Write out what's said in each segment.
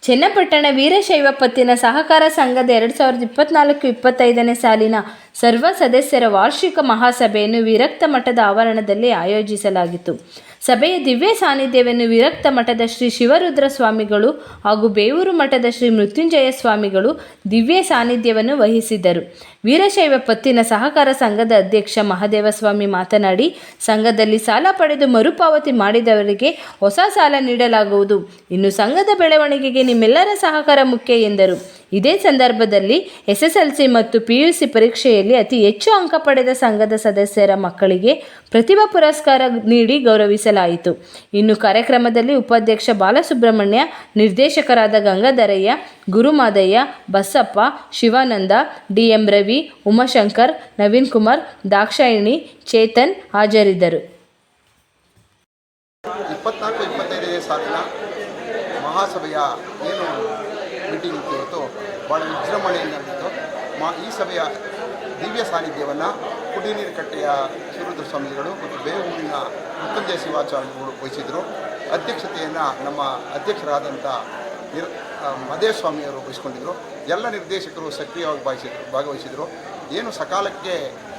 ಚನ್ನಪಟ್ಟಣ ವೀರಶೈವ ಪತ್ತಿನ ಸಹಕಾರ ಸಂಘದ 2024-25ನೇ ಸಾಲಿನ ಸರ್ವ ಸದಸ್ಯರ ವಾರ್ಷಿಕ ಮಹಾಸಭೆಯನ್ನು ವಿರಕ್ತ ಮಠದ ಆವರಣದಲ್ಲಿ ಆಯೋಜಿಸಲಾಗಿತ್ತು. ಸಭೆಯ ದಿವ್ಯ ಸಾನ್ನಿಧ್ಯವನ್ನು ವಿರಕ್ತ ಮಠದ ಶ್ರೀ ಶಿವರುದ್ರ ಸ್ವಾಮಿಗಳು ಹಾಗೂ ಬೇವೂರು ಮಠದ ಶ್ರೀ ಮೃತ್ಯುಂಜಯ ಸ್ವಾಮಿಗಳು ದಿವ್ಯ ಸಾನ್ನಿಧ್ಯವನ್ನು ವಹಿಸಿದ್ದರು. ವೀರಶೈವ ಪತ್ತಿನ ಸಹಕಾರ ಸಂಘದ ಅಧ್ಯಕ್ಷ ಮಹದೇವಸ್ವಾಮಿ ಮಾತನಾಡಿ, ಸಂಘದಲ್ಲಿ ಸಾಲ ಪಡೆದು ಮರುಪಾವತಿ ಮಾಡಿದವರಿಗೆ ಹೊಸ ಸಾಲ ನೀಡಲಾಗುವುದು. ಇನ್ನು ಸಂಘದ ಬೆಳವಣಿಗೆಗೆ ನಿಮ್ಮೆಲ್ಲರ ಸಹಕಾರ ಮುಖ್ಯ ಎಂದರು. ಇದೇ ಸಂದರ್ಭದಲ್ಲಿ SSLC ಮತ್ತು PUC ಪರೀಕ್ಷೆಯಲ್ಲಿ ಅತಿ ಹೆಚ್ಚು ಅಂಕ ಪಡೆದ ಸಂಘದ ಸದಸ್ಯರ ಮಕ್ಕಳಿಗೆ ಪ್ರತಿಭಾ ಪುರಸ್ಕಾರ ನೀಡಿ ಗೌರವಿಸಲಾಯಿತು. ಇನ್ನು ಕಾರ್ಯಕ್ರಮದಲ್ಲಿ ಉಪಾಧ್ಯಕ್ಷ ಬಾಲಸುಬ್ರಹ್ಮಣ್ಯ, ನಿರ್ದೇಶಕರಾದ ಗಂಗಾಧರಯ್ಯ, ಗುರುಮಾದಯ್ಯ, ಬಸಪ್ಪ, ಶಿವಾನಂದ, DM ರವಿ, ಉಮಾಶಂಕರ್, ನವೀನ್ ಕುಮಾರ್, ದಾಕ್ಷಾಯಿಣಿ, ಚೇತನ್ ಹಾಜರಿದ್ದರು. 24-25ನೇ ಸಾಲಿನ ಮಹಾಸಭೆಯ ಏನು ಮೀಟಿಂಗ್ ಇತ್ತು ಭಾಳ ವಿಜೃಂಭಣೆಯಿಂದ ನಡೆದಿತ್ತು. ಈ ಸಭೆಯ ದಿವ್ಯ ಸಾನ್ನಿಧ್ಯವನ್ನು ಕುಡಿನೀರು ಕಟ್ಟೆಯ ಶಿವರುದ್ರ ಸ್ವಾಮಿಗಳು ಮತ್ತು ಬೇವೂರಿನ ಮೃತ್ಯುಂಜಯ ಶಿವಾಚಾರ್ಯಗಳು ವಹಿಸಿದರು. ಅಧ್ಯಕ್ಷತೆಯನ್ನು ನಮ್ಮ ಅಧ್ಯಕ್ಷರಾದಂಥ ಮಹದೇವಸ್ವಾಮಿಯವರು ವಹಿಸ್ಕೊಂಡಿದ್ದರು. ಎಲ್ಲ ನಿರ್ದೇಶಕರು ಸಕ್ರಿಯವಾಗಿ ಭಾಗವಹಿಸಿದರು. ಏನು ಸಕಾಲಕ್ಕೆ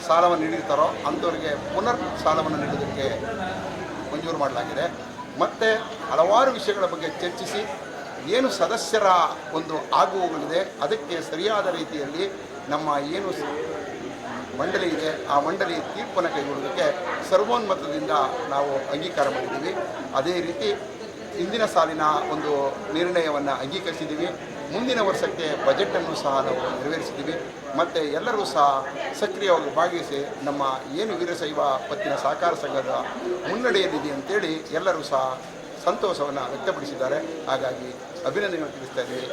ಸಾಲವನ್ನು ನೀಡಿರ್ತಾರೋ ಅಂಥವರಿಗೆ ಪುನರ್ ಸಾಲವನ್ನು ನೀಡೋದಕ್ಕೆ ಮಂಜೂರು ಮಾಡಲಾಗಿದೆ. ಮತ್ತು ಹಲವಾರು ವಿಷಯಗಳ ಬಗ್ಗೆ ಚರ್ಚಿಸಿ ಏನು ಸದಸ್ಯರ ಒಂದು ಆಗುವಗಳಿದೆ ಅದಕ್ಕೆ ಸರಿಯಾದ ರೀತಿಯಲ್ಲಿ ನಮ್ಮ ಏನು ಮಂಡಳಿ ಇದೆ ಆ ಮಂಡಳಿ ತೀರ್ಪನ್ನು ಕೈಗೊಳ್ಳೋದಕ್ಕೆ ಸರ್ವೋನ್ಮತದಿಂದ ನಾವು ಅಂಗೀಕಾರ ಮಾಡಿದ್ದೀವಿ. ಅದೇ ರೀತಿ ಇಂದಿನ ಸಾಲಿನ ಒಂದು ನಿರ್ಣಯವನ್ನು ಅಂಗೀಕರಿಸಿದ್ದೀವಿ. ಮುಂದಿನ ವರ್ಷಕ್ಕೆ ಬಜೆಟನ್ನು ಸಹ ನಾವು ನೆರವೇರಿಸಿದ್ದೀವಿ. ಮತ್ತು ಎಲ್ಲರೂ ಸಹ ಸಕ್ರಿಯವಾಗಿ ಭಾಗವಹಿಸಿ ನಮ್ಮ ಏನು ವೀರಶೈವ ಪತ್ತಿನ ಸಹಕಾರ ಸಂಘದ ಮುನ್ನಡೆಯಲ್ಲಿದೆ ಅಂತೇಳಿ ಎಲ್ಲರೂ ಸಹ ಸಂತೋಷವನ್ನು ವ್ಯಕ್ತಪಡಿಸಿದ್ದಾರೆ. ಹಾಗಾಗಿ ಅಭಿನಂದನೆ ತಿಳಿಸ್ತಾ ಇದ್ದೀವಿ.